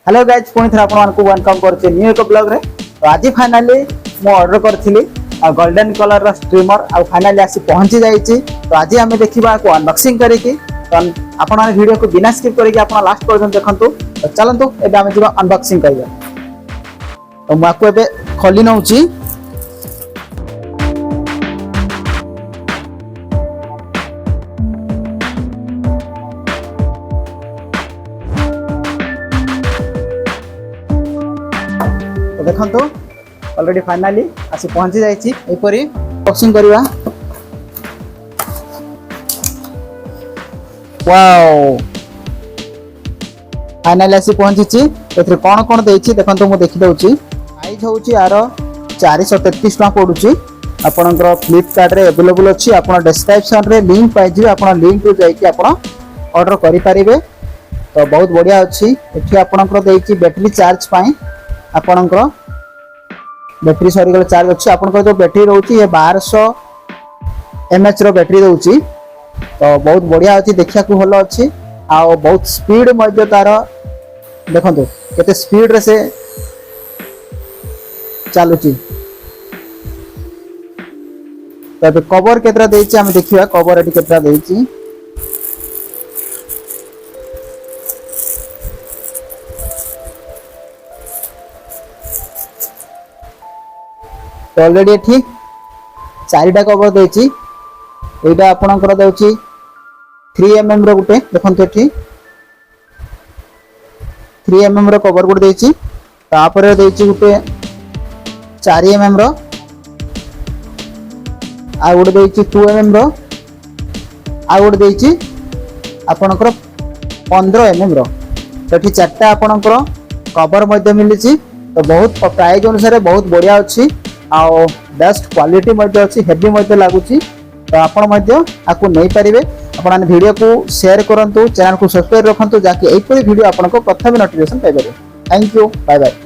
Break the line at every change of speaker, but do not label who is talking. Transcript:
Hello guys पुणी थे आपको वेलकम कर न्यू एक ब्लॉग रे। तो आज फाइनाली मु ऑर्डर करी गोल्डन कलर स्ट्रीमर आ फाइनाली आसी पहुंची जाइए। तो आज आम देखा अनबॉक्सिंग करके तो आपण वीडियो को बिना स्किप करके आप लास्ट पर्यटन देखु। तो चलतु एवं आम जा अनबॉक्सिंग करिया। तो मुझे खोली नौची देखो ऑलरेडी फाइनाली आसी पहुंची जाइए बॉक्सिंग करवा। वाओ फाइनाली आसी पहुंची कौन कौन देखो मुझे देखी दूसरी प्राइस हूँ यार 433 टका पड़ुची। आपणकर फ्लिपकार्ट रे अवेलेबल अच्छी आप डिस्क्रिप्शन रे लिंक पाइबे आप लिंक रू जाइए ऑर्डर करें। तो बहुत बढ़िया अच्छी ये आपंकर बैटरी चार्ज पाई आपणकर बैटरी सरीगल चार्ज अच्छी आपंकर जो बैटरी रोची ये 1200 mAh रो बैटरी रोची। तो बहुत बढ़िया अच्छी देखा भल अच्छी आ बहुत स्पीड तार देखो केते स्पीड रे से चलुची। तो कवर केतरा देछि हम देखिबा कवर एटी केतरा देछि। तो ऑलरेडी ये 4टा कवर देछि एटा आपणकर देछि 3mm रो गुटे देखो ये 3mm रो कवर गुटे देछि। तापर देछि गुटे 4mm रो आ गुटे देछि 2mm रो आ गुटे देछि आपणकर 15mm रो। तो ये 4टा आपणकर कवर मध्य मिलिछि। तो बहुत प्राइस अनुसार बहुत बढ़िया अच्छी आउ बेस्ट क्वालिटी अच्छी हेवी लगुच। तो आपण आपको नहीं पारे आप वीडियो को शेयर करूँ चैनल को सब्सक्राइब रखु जहाँकि यहीपरी वीडियो आपको प्रथम नोटिफिकेशन पाइबे। Thank you bye bye.